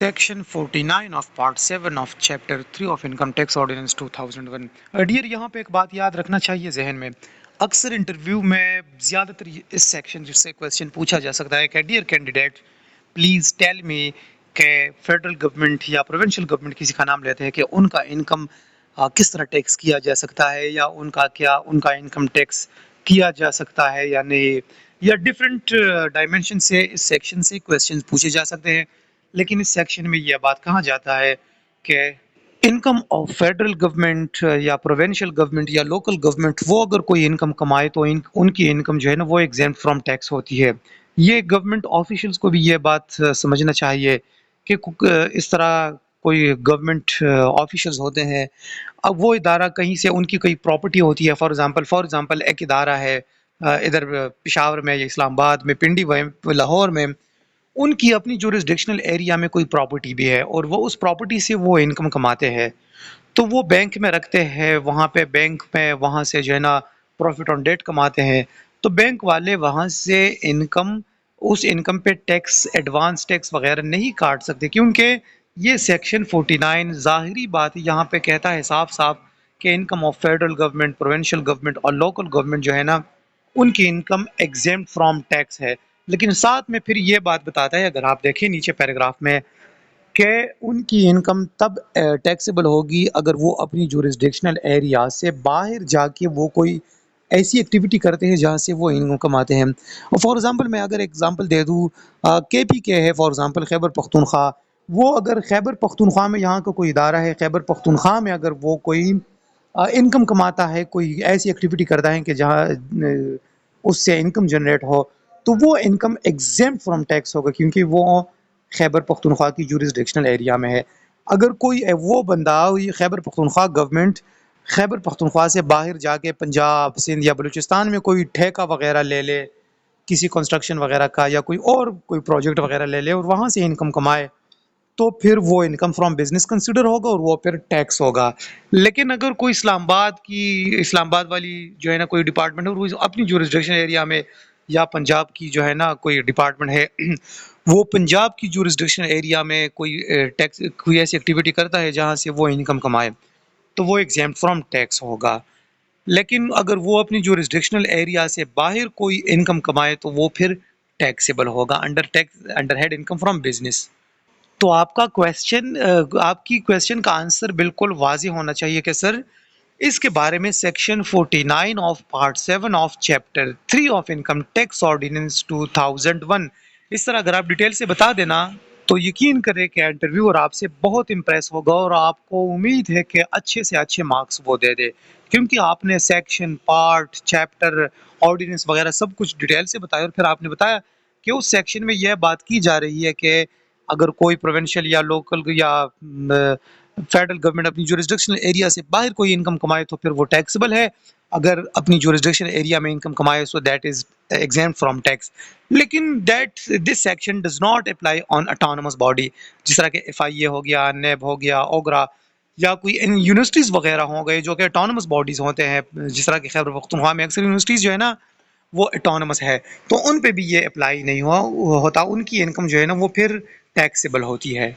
Section 49 of Part 7 of Chapter 3 of Income Tax Ordinance 2001. Dear یہاں پہ ایک بات یاد رکھنا چاہیے ذہن میں. اکثر انٹرویو میں زیادہ تر اس سیکشن سے کویسچن پوچھا جا سکتا ہے کہ dear candidate please tell me کہ فیڈرل گورنمنٹ یا پروونشل گورنمنٹ کسی کا نام لیتے ہیں کہ ان کا انکم کس طرح ٹیکس کیا جا سکتا ہے یا ان کا انکم ٹیکس کیا جا سکتا ہے یا نہیں, یا ڈفرینٹ ڈائمینشن سے اس سیکشن سے کویسچن پوچھے جا سکتے ہیں. لیکن اس سیکشن میں یہ بات کہا جاتا ہے کہ انکم آف فیڈرل گورنمنٹ یا پروونشل گورنمنٹ یا لوکل گورنمنٹ وہ اگر کوئی انکم کمائے تو ان کی انکم جو ہے نا وہ ایگزیمپٹ فرام ٹیکس ہوتی ہے. یہ گورنمنٹ آفیشلس کو بھی یہ بات سمجھنا چاہیے کہ اس طرح کوئی گورنمنٹ آفیشلز ہوتے ہیں, اب وہ ادارہ کہیں سے ان کی کوئی پراپرٹی ہوتی ہے, فار ایگزامپل ایک ادارہ ہے ادھر پشاور میں یا اسلام آباد میں, پنڈی میں, لاہور میں, ان کی اپنی جورسڈکشنل ایریا میں کوئی پراپرٹی بھی ہے اور وہ اس پراپرٹی سے وہ انکم کماتے ہیں, تو وہ بینک میں رکھتے ہیں, وہاں پہ بینک میں وہاں سے جو ہے نا پروفٹ آن ڈیٹ کماتے ہیں, تو بینک والے وہاں سے اس انکم پہ ٹیکس, ایڈوانس ٹیکس وغیرہ نہیں کاٹ سکتے, کیونکہ یہ سیکشن 49 ظاہری بات یہاں پہ کہتا ہے صاف صاف کہ income of federal government, provincial government اور لوکل گورنمنٹ جو ہے نا ان کی انکم ایگزیمپٹ فرام ٹیکس ہے. لیکن ساتھ میں پھر یہ بات بتاتا ہے, اگر آپ دیکھیں نیچے پیراگراف میں, کہ ان کی انکم تب ٹیکسیبل ہوگی اگر وہ اپنی جورسڈکشنل ایریا سے باہر جا کے وہ کوئی ایسی ایکٹیویٹی کرتے ہیں جہاں سے وہ انکم کماتے ہیں. فار ایگزامپل میں اگر ایگزامپل دے دوں, کے پی کے ہے فار ایگزامپل خیبر پختونخوا, وہ اگر خیبر پختونخوا میں یہاں کا کوئی ادارہ ہے, خیبر پختونخوا میں اگر وہ کوئی انکم کماتا ہے, کوئی ایسی ایکٹیویٹی کرتا ہے کہ جہاں اس سے انکم جنریٹ ہو, تو وہ انکم ایگزیمپٹ فرام ٹیکس ہوگا کیونکہ وہ خیبر پختونخوا کی جورسڈکشنل ایریا میں ہے. اگر کوئی وہ بندہ خیبر پختونخوا گورنمنٹ خیبر پختونخوا سے باہر جا کے پنجاب, سندھ یا بلوچستان میں کوئی ٹھیکہ وغیرہ لے لے کسی کنسٹرکشن وغیرہ کا, یا کوئی پروجیکٹ وغیرہ لے لے اور وہاں سے انکم کمائے, تو پھر وہ انکم فرام بزنس کنسیڈر ہوگا اور وہ پھر ٹیکس ہوگا. لیکن اگر کوئی اسلام آباد والی جو ہے نا کوئی ڈپارٹمنٹ ہے اور وہ اپنی جورسڈکشن ایریا میں, یا پنجاب کی جو ہے نا کوئی ڈپارٹمنٹ ہے وہ پنجاب کی جورسڈکشن ایریا میں کوئی ایسی ایکٹیویٹی کرتا ہے جہاں سے وہ انکم کمائے, تو وہ ایگزیمپٹ فرام ٹیکس ہوگا. لیکن اگر وہ اپنی جورسڈکشنل ایریا سے باہر کوئی انکم کمائے تو وہ پھر ٹیکسیبل ہوگا under head income from business. تو آپ کی کویسچن کا آنسر بالکل واضح ہونا چاہیے کہ سر اس کے بارے میں section 49 of part 7 of chapter 3 of income tax ordinance 2001, اس طرح اگر آپ ڈیٹیل سے بتا دینا تو یقین کریں کہ انٹرویور آپ سے بہت امپریس ہوگا اور آپ کو امید ہے کہ اچھے سے اچھے مارکس وہ دے دے, کیونکہ آپ نے سیکشن, پارٹ, چیپٹر, آرڈیننس وغیرہ سب کچھ ڈیٹیل سے بتایا, اور پھر آپ نے بتایا کہ اس سیکشن میں یہ بات کی جا رہی ہے کہ اگر کوئی پروونشل یا لوکل یا فیڈرل گورنمنٹ اپنی جورسڈکشنل ایریا سے باہر کوئی انکم کمائے تو پھر وہ ٹیکسیبل ہے, اگر اپنی جورسڈکشن ایریا میں انکم کمائے so that is exempt from tax. لیکن this section does not apply on autonomous body, جس طرح کہ ایف آئی اے ہو گیا, نیب ہو گیا, اوگرا, یا کوئی یونیورسٹیز وغیرہ ہوں گئے جو کہ اٹانومس باڈیز ہوتے ہیں, جس طرح کہ خیبر پختونخوا میں اکثر یونیورسٹیز جو ہے نا وہ اٹانومس ہے, تو ان پہ بھی یہ اپلائی نہیں ہوتا, ان کی انکم جو ہے نا وہ پھر ٹیکسیبل ہوتی ہے.